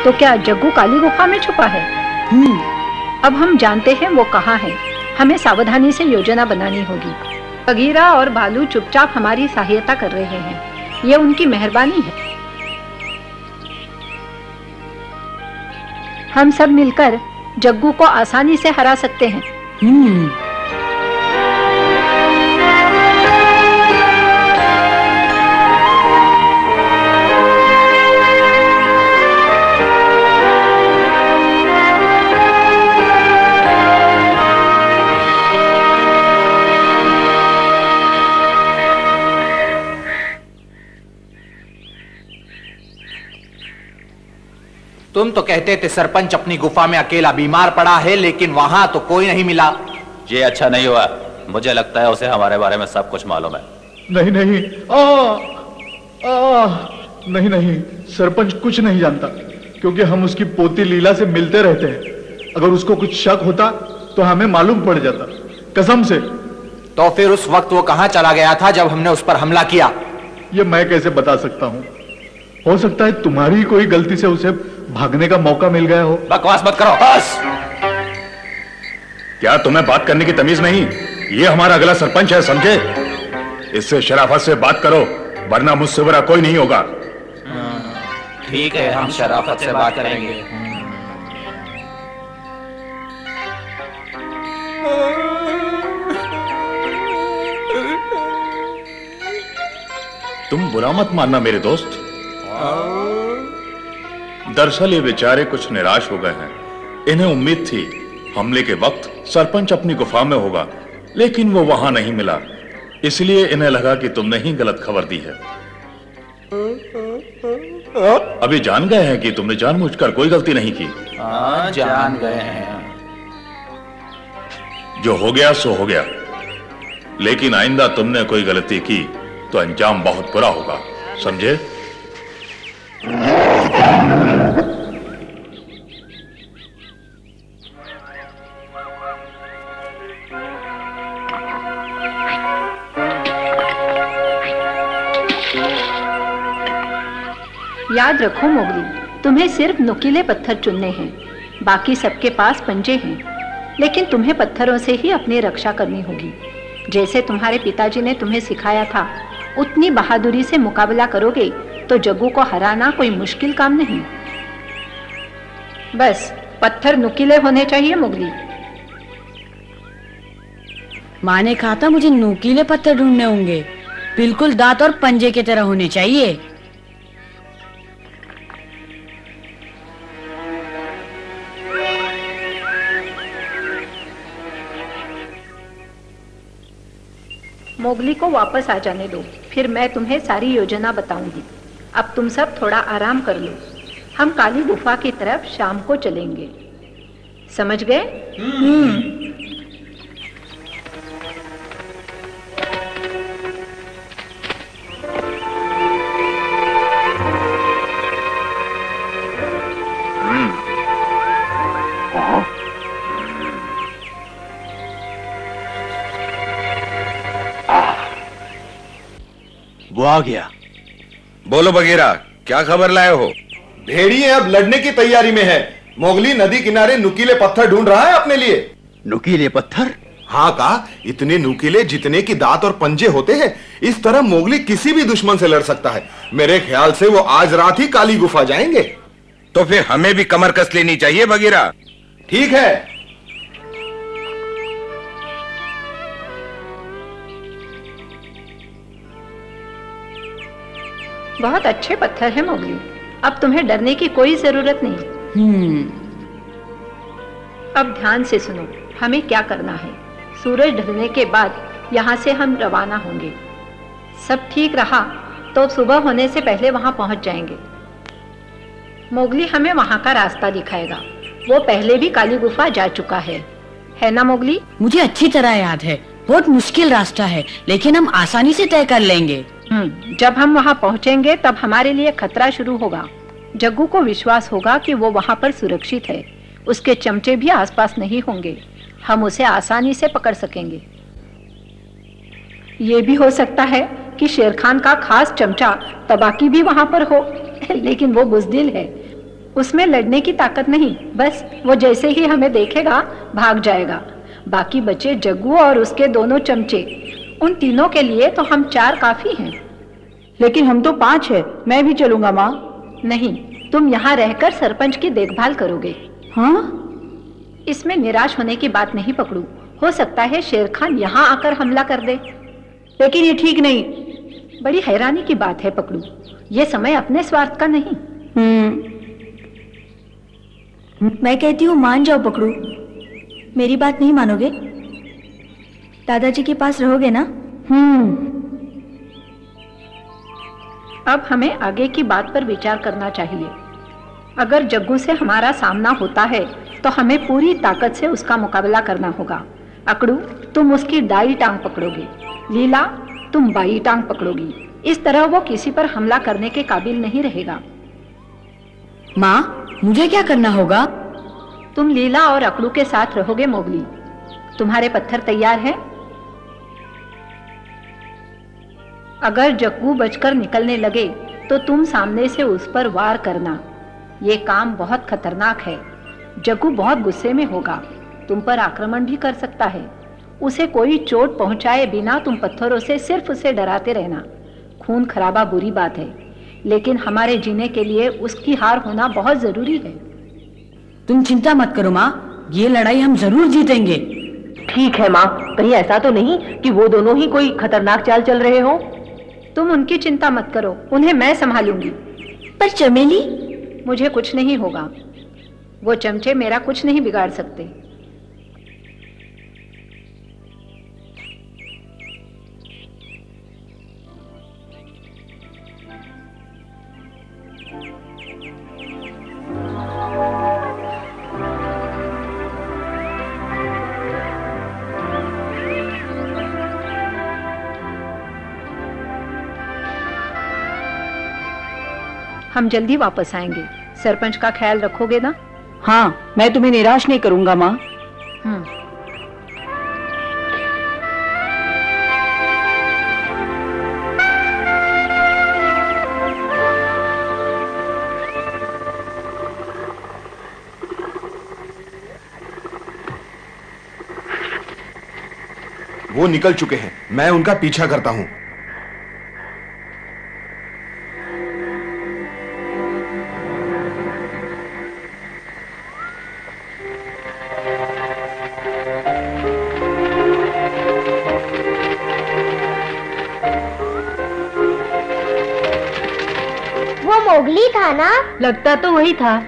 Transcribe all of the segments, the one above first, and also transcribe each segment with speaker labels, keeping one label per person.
Speaker 1: तो क्या जग्गू काली गुफा में छुपा है? अब हम जानते हैं वो कहाँ है। हमें सावधानी से योजना बनानी होगी। बगीरा और भालू चुपचाप हमारी सहायता कर रहे हैं, ये उनकी मेहरबानी है। हम सब मिलकर जग्गू को आसानी से हरा सकते हैं।
Speaker 2: तुम तो कहते थे सरपंच अपनी गुफा में अकेला बीमार पड़ा है, लेकिन वहां तो कोई नहीं मिला।
Speaker 3: ये अच्छा नहीं हुआ। मुझे लगता है उसे हमारे बारे में सब कुछ मालूम है।
Speaker 4: नहीं नहीं, नहीं नहीं, सरपंच कुछ नहीं जानता, क्योंकि हम उसकी पोती लीला से मिलते रहते हैं। अगर उसको कुछ शक होता तो हमें मालूम पड़ जाता, कसम से।
Speaker 2: तो फिर उस वक्त वो कहां चला गया था जब हमने उस पर हमला किया?
Speaker 4: ये मैं कैसे बता सकता हूँ। हो सकता है तुम्हारी कोई गलती से उसे भागने का मौका मिल गया हो।
Speaker 3: बकवास मत करो।
Speaker 5: बस! क्या तुम्हें बात करने की तमीज नहीं? ये हमारा अगला सरपंच है, समझे? इससे शराफत से बात करो, वरना मुझसे बुरा कोई नहीं होगा।
Speaker 3: ठीक है, हम शराफत से बात करेंगे।
Speaker 5: तुम बुरा मत मानना मेरे दोस्त। दरअसल ये बेचारे कुछ निराश हो गए हैं। इन्हें उम्मीद थी हमले के वक्त सरपंच अपनी गुफा में होगा, लेकिन वो वहां नहीं मिला। इसलिए इन्हें लगा कि तुमने ही गलत खबर दी है। अभी जान गए हैं कि तुमने जानबूझकर कोई गलती नहीं की।
Speaker 3: हाँ, जान गए हैं।
Speaker 5: जो हो गया सो हो गया, लेकिन आइंदा तुमने कोई गलती की तो अंजाम बहुत बुरा होगा, समझे?
Speaker 1: याद रखो मोगली, तुम्हें सिर्फ नुकीले पत्थर चुनने हैं। बाकी सबके पास पंजे हैं, लेकिन तुम्हें पत्थरों से ही अपनी रक्षा करनी होगी। जैसे तुम्हारे पिताजी ने तुम्हें सिखाया था, उतनी बहादुरी से मुकाबला करोगे तो जग्गू को हराना कोई मुश्किल काम नहीं। बस पत्थर नुकीले होने चाहिए मोगली।
Speaker 6: माँ ने कहा था मुझे नुकीले पत्थर ढूंढने होंगे, बिल्कुल दांत और पंजे की तरह होने चाहिए।
Speaker 1: मोगली को वापस आ जाने दो, फिर मैं तुम्हें सारी योजना बताऊंगी। अब तुम सब थोड़ा आराम कर लो। हम काली गुफा की तरफ शाम को चलेंगे, समझ गए?
Speaker 7: वो आ गया।
Speaker 8: बोलो बगीरा, क्या खबर लाए हो?
Speaker 9: भेड़िए अब लड़ने की तैयारी में है। मोगली नदी किनारे नुकीले पत्थर ढूंढ रहा है अपने लिए।
Speaker 7: नुकीले पत्थर?
Speaker 9: हाँ का, इतने नुकीले जितने की दांत और पंजे होते हैं। इस तरह मोगली किसी भी दुश्मन से लड़ सकता है। मेरे ख्याल से वो आज रात ही काली गुफा जाएंगे।
Speaker 8: तो फिर हमें भी कमर कस लेनी चाहिए बगीरा।
Speaker 9: ठीक है।
Speaker 1: बहुत अच्छे पत्थर है मोगली, अब तुम्हें डरने की कोई जरूरत नहीं। अब ध्यान से सुनो, हमें क्या करना है। सूरज ढलने के बाद यहाँ से हम रवाना होंगे। सब ठीक रहा तो सुबह होने से पहले वहां पहुंच जाएंगे। मोगली हमें वहां का रास्ता दिखाएगा। वो पहले भी काली गुफा जा चुका है ना मोगली?
Speaker 6: मुझे अच्छी तरह याद है। बहुत मुश्किल रास्ता है, लेकिन हम आसानी से तय कर लेंगे।
Speaker 1: जब हम वहां पहुंचेंगे तब हमारे लिए खतरा शुरू होगा। जग्गू को विश्वास होगा कि वो वहां पर सुरक्षित है। उसके चमचे भी आसपास नहीं होंगे, हम उसे आसानी से पकड़ सकेंगे। ये भी हो सकता है कि शेर खान का खास चमचा तबाकी भी वहां पर हो, लेकिन वो बुज़दिल है। उसमें लड़ने की ताकत नहीं, बस वो जैसे ही हमें देखेगा भाग जाएगा। बाकी बचे जग्गू और उसके दोनों चमचे, उन तीनों के लिए तो हम 4 काफी हैं।
Speaker 6: लेकिन हम तो 5 हैं। मैं भी चलूंगा माँ।
Speaker 1: नहीं, तुम यहाँ रहकर सरपंच की देखभाल करोगे।
Speaker 6: हाँ?
Speaker 1: इसमें निराश होने की बात नहीं पकड़ू। हो सकता है शेर खान यहाँ आकर हमला कर दे।
Speaker 6: लेकिन ये ठीक नहीं।
Speaker 1: बड़ी हैरानी की बात है पकड़ू, ये समय अपने स्वार्थ का नहीं।
Speaker 10: मैं कहती हूँ मान जाओ पकड़ू। मेरी बात नहीं मानोगे? दादाजी के पास रहोगे ना?
Speaker 1: अब हमें आगे की बात पर विचार करना चाहिए। अगर जग्गू से हमारा सामना होता है तो हमें पूरी ताकत से उसका मुकाबला करना होगा। अकड़ू, तुम उसकी दाई टांग पकड़ोगी, लीला तुम बाई टांग पकड़ोगी। इस तरह वो किसी पर हमला करने के काबिल नहीं रहेगा।
Speaker 6: माँ, मुझे क्या करना होगा?
Speaker 1: तुम लीला और अकड़ू के साथ रहोगे मोगली। तुम्हारे पत्थर तैयार हैं? अगर जग्गू बचकर निकलने लगे तो तुम सामने से उस पर वार करना। ये काम बहुत खतरनाक है। जग्गू बहुत गुस्से में होगा, तुम पर आक्रमण भी कर सकता है। उसे कोई चोट पहुंचाए बिना तुम पत्थरों से सिर्फ उसे डराते रहना। खून खराबा बुरी बात है, लेकिन हमारे जीने के लिए उसकी हार होना बहुत जरूरी है।
Speaker 6: तुम चिंता मत करो माँ, ये लड़ाई हम जरूर जीतेंगे।
Speaker 11: ठीक है माँ, कहीं ऐसा तो नहीं कि वो दोनों ही कोई खतरनाक चाल चल रहे हो?
Speaker 1: तुम उनकी चिंता मत करो, उन्हें मैं संभालूंगी।
Speaker 10: पर चमेली?
Speaker 1: मुझे कुछ नहीं होगा, वो चमचे मेरा कुछ नहीं बिगाड़ सकते। हम जल्दी वापस आएंगे। सरपंच का ख्याल रखोगे ना?
Speaker 6: हाँ, मैं तुम्हें निराश नहीं करूंगा माँ।
Speaker 9: वो निकल चुके हैं, मैं उनका पीछा करता हूं।
Speaker 12: वो मोगली था ना?
Speaker 11: लगता तो वही था।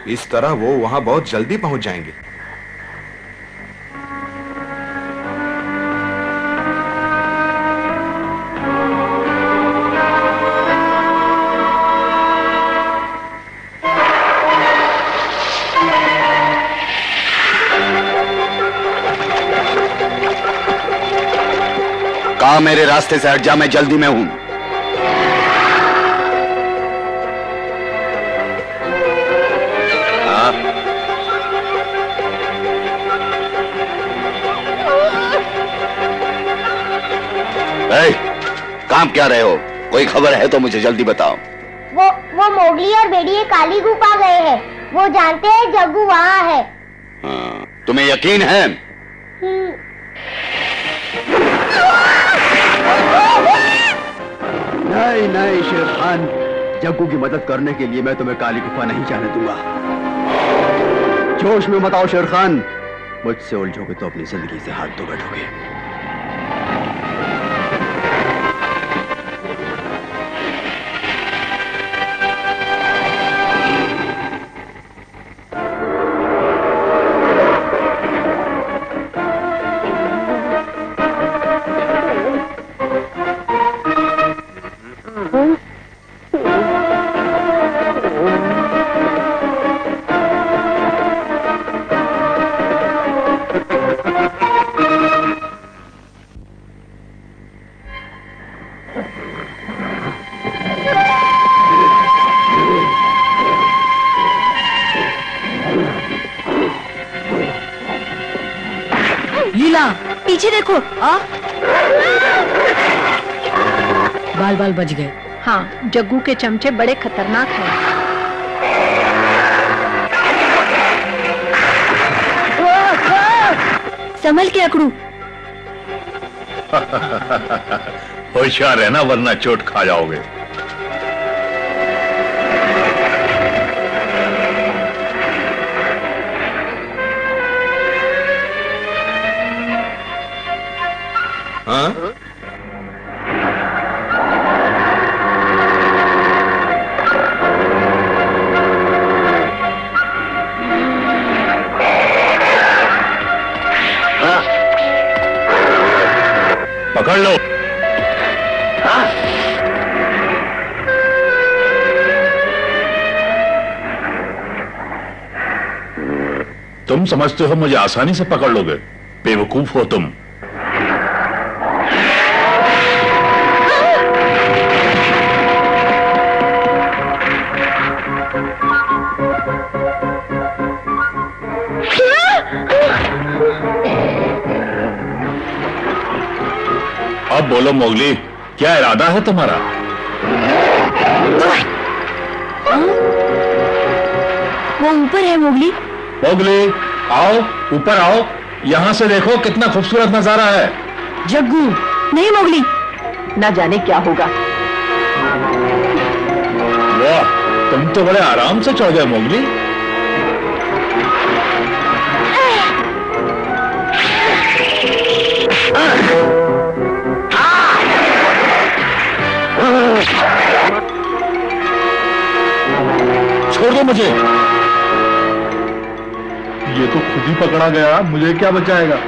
Speaker 9: इस तरह वो वहां बहुत जल्दी पहुंच जाएंगे।
Speaker 7: कहा मेरे रास्ते से हट जा, मैं जल्दी में हूं। काम क्या रहे हो? कोई खबर है तो मुझे जल्दी बताओ।
Speaker 12: वो मोगली और भेड़िए काली गुफा गए हैं। वो जानते हैं जग्गू वहाँ है।
Speaker 7: हाँ, तुम्हें यकीन है?
Speaker 13: नहीं नहीं शेर खान, जग्गू की मदद करने के लिए मैं तुम्हें काली गुफा नहीं जाने दूंगा। जोश में मत आओ शेर खान, मुझसे उलझोगे तो अपनी जिंदगी से हाथ धो बैठोगे।
Speaker 10: पीछे देखो।
Speaker 6: बाल बाल बच गए।
Speaker 1: हाँ, जग्गू के चमचे बड़े खतरनाक हैं।
Speaker 10: संभल के अकड़ू।
Speaker 5: होशियार रहना वरना चोट खा जाओगे।
Speaker 9: हाँ?
Speaker 5: पकड़ लो। तुम समझते हो मुझे आसानी से पकड़ लोगे? बेवकूफ हो तुम। अब बोलो मोगली, क्या इरादा है तुम्हारा?
Speaker 10: वो ऊपर है मोगली।
Speaker 5: मोगली आओ, ऊपर आओ, यहां से देखो कितना खूबसूरत नजारा है।
Speaker 6: जग्गू।
Speaker 10: नहीं मोगली।
Speaker 11: ना जाने क्या होगा।
Speaker 5: वाह, तुम तो बड़े आराम से चढ़ गए मोगली। छोड़ दो मुझे।
Speaker 4: ये तो खुद ही पकड़ा गया, मुझे क्या बचाएगा?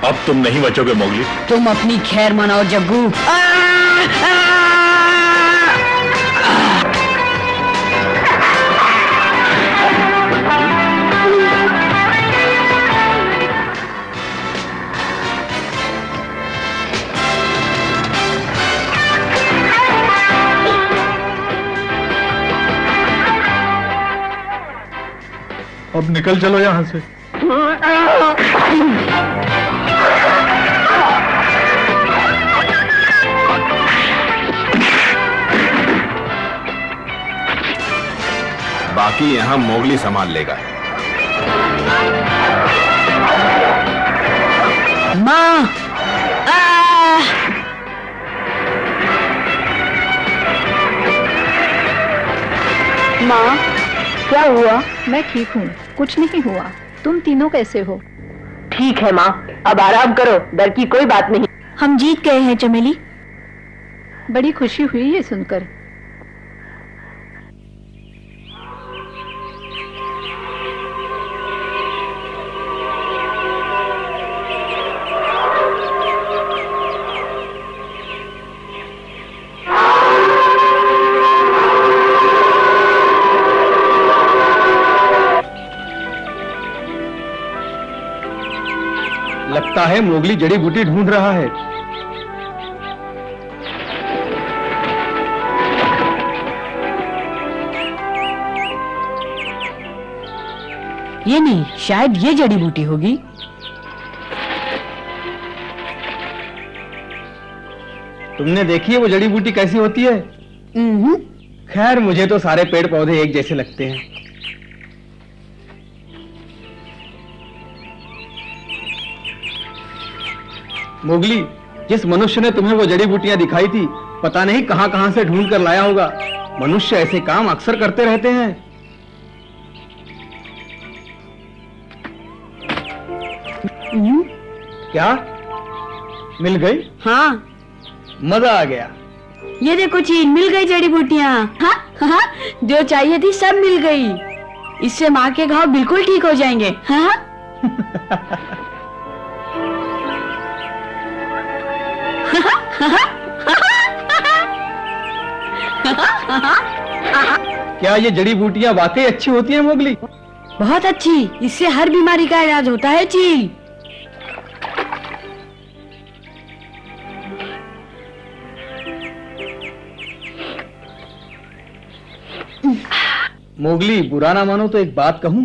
Speaker 5: अब तुम नहीं बचोगे मोगली।
Speaker 6: तुम अपनी खैर मनाओ जग्गू।
Speaker 4: अब निकल चलो यहां से।
Speaker 9: बाकी यहां मोगली संभाल लेगा।
Speaker 6: माँ।
Speaker 11: माँ, क्या हुआ?
Speaker 1: मैं ठीक हूँ, कुछ नहीं हुआ। तुम तीनों कैसे हो?
Speaker 11: ठीक है माँ, अब आराम करो, डर की कोई बात नहीं।
Speaker 10: हम जीत गए हैं चमेली।
Speaker 1: बड़ी खुशी हुई ये सुनकर।
Speaker 13: लगता है मोगली जड़ी बूटी ढूंढ रहा है।
Speaker 6: ये नहीं, शायद ये जड़ी बूटी होगी।
Speaker 14: तुमने देखी है वो जड़ी बूटी कैसी होती है? खैर मुझे तो सारे पेड़ पौधे एक जैसे लगते हैं। मोगली, जिस मनुष्य ने तुम्हें वो जड़ी बूटियां दिखाई थी, पता नहीं कहां कहां से ढूंढ कर लाया होगा। मनुष्य ऐसे काम अक्सर करते रहते हैं। क्या मिल गई?
Speaker 6: हाँ,
Speaker 14: मजा आ गया।
Speaker 6: ये देखो चील, मिल गई जड़ी बूटियां। हाँ हाँ, जो चाहिए थी सब मिल गई। इससे माँ के घाव बिल्कुल ठीक हो जाएंगे। हाँ
Speaker 14: क्या ये जड़ी बूटियां वाकई अच्छी होती हैं मोगली?
Speaker 6: बहुत अच्छी, इससे हर बीमारी का इलाज होता है चील।
Speaker 14: मोगली, बुरा ना मानो तो एक बात कहूं,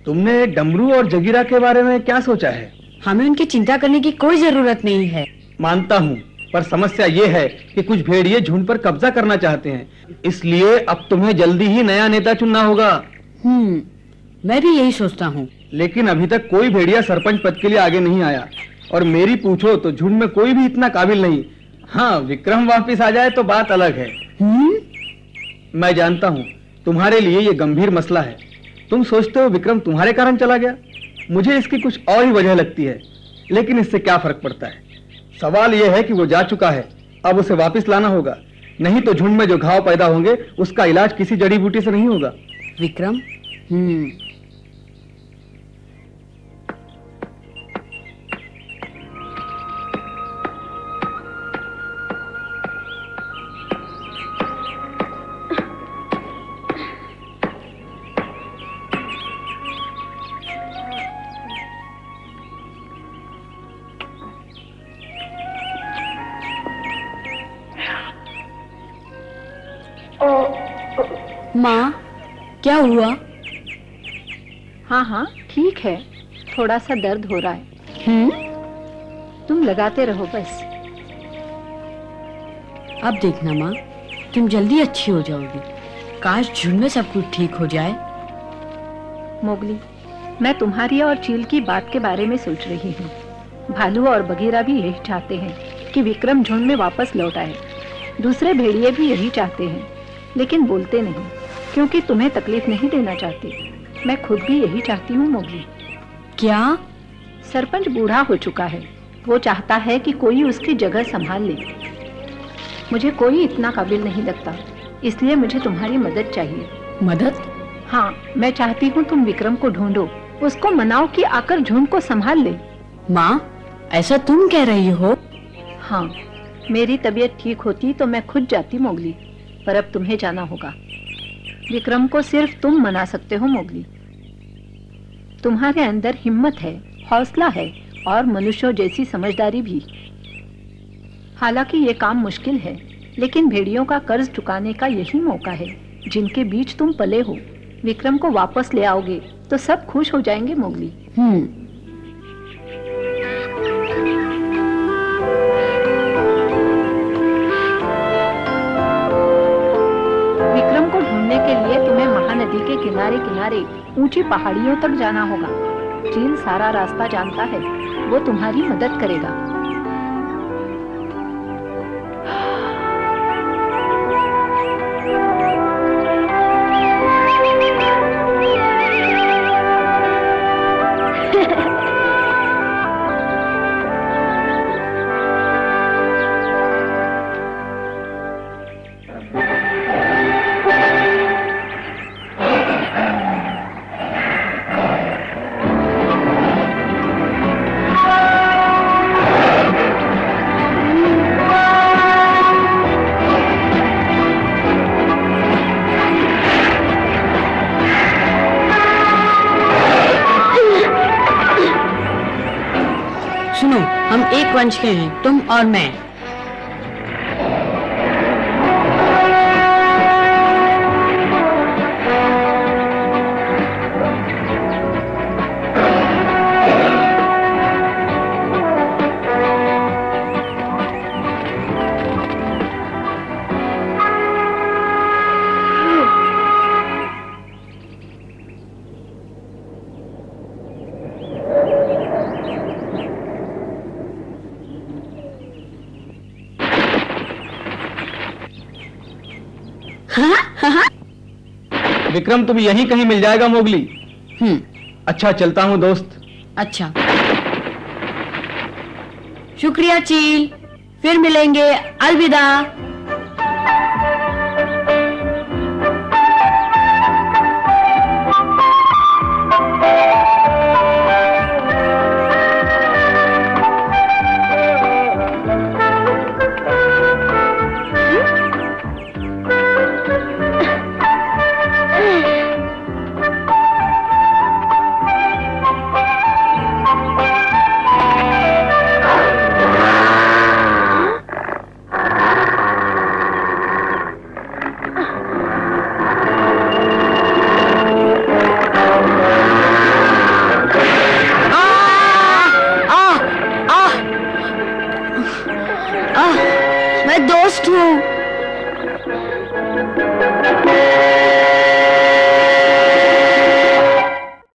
Speaker 14: तुमने डमरू और जगीरा के बारे में क्या सोचा है?
Speaker 6: हमें उनकी चिंता करने की कोई जरूरत नहीं है।
Speaker 14: मानता हूं, पर समस्या ये है कि कुछ भेड़िए झुंड पर कब्जा करना चाहते हैं, इसलिए अब तुम्हें जल्दी ही नया नेता चुनना होगा।
Speaker 6: मैं भी यही सोचता हूँ।
Speaker 14: लेकिन अभी तक कोई भेड़िया सरपंच पद के लिए आगे नहीं आया, और मेरी पूछो तो झुंड में कोई भी इतना काबिल नहीं। हाँ, विक्रम वापिस आ जाए तो बात अलग है। मैं जानता हूँ तुम्हारे लिए ये गंभीर मसला है। तुम सोचते हो विक्रम तुम्हारे कारण चला गया, मुझे इसकी कुछ और ही वजह लगती है, लेकिन इससे क्या फर्क पड़ता है। सवाल यह है कि वो जा चुका है, अब उसे वापस लाना होगा, नहीं तो झुंड में जो घाव पैदा होंगे उसका इलाज किसी जड़ी बूटी से नहीं होगा।
Speaker 6: विक्रम, माँ, क्या हुआ?
Speaker 1: हाँ हाँ, ठीक है, थोड़ा सा दर्द हो रहा है। तुम लगाते रहो बस।
Speaker 6: अब देखना माँ, तुम जल्दी अच्छी हो जाओगी। काश झुंड में सब कुछ ठीक हो जाए।
Speaker 1: मोगली, मैं तुम्हारी और चील की बात के बारे में सोच रही हूँ। भालू और बगीरा भी यही चाहते हैं कि विक्रम झुंड में वापस लौट आए। दूसरे भेड़िए भी यही चाहते हैं, लेकिन बोलते नहीं, क्योंकि तुम्हें तकलीफ नहीं देना चाहते। मैं खुद भी यही चाहती हूँ मोगली।
Speaker 6: क्या?
Speaker 1: सरपंच बूढ़ा हो चुका है, वो चाहता है कि कोई उसकी जगह संभाल ले। मुझे कोई इतना काबिल नहीं लगता, इसलिए मुझे तुम्हारी मदद चाहिए।
Speaker 6: मदद?
Speaker 1: हाँ, मैं चाहती हूँ तुम विक्रम को ढूंढो, उसको मनाओ कि आकर झुंड को संभाल ले।
Speaker 6: माँ, ऐसा तुम कह रही हो?
Speaker 1: हाँ, मेरी तबीयत ठीक होती तो मैं खुद जाती मोगली, पर अब तुम्हें जाना होगा। विक्रम को सिर्फ तुम मना सकते हो मोगली। तुम्हारे अंदर हिम्मत है, हौसला है और मनुष्यों जैसी समझदारी भी। हालांकि ये काम मुश्किल है, लेकिन भेड़ियों का कर्ज चुकाने का यही मौका है जिनके बीच तुम पले हो। विक्रम को वापस ले आओगे तो सब खुश हो जाएंगे मोगली। विक्रम को ढूंढने के लिए तुम्हें महानदी के किनारे किनारे ऊंची पहाड़ियों तक जाना होगा। चील सारा रास्ता जानता है, वो तुम्हारी मदद करेगा।
Speaker 6: सुनो, हम एक वंश के हैं, तुम और मैं।
Speaker 14: विक्रम तुम्हें यहीं कहीं मिल जाएगा मोगली। अच्छा चलता हूँ दोस्त।
Speaker 6: अच्छा, शुक्रिया चील, फिर मिलेंगे, अलविदा। मैं दोस्त हूँ।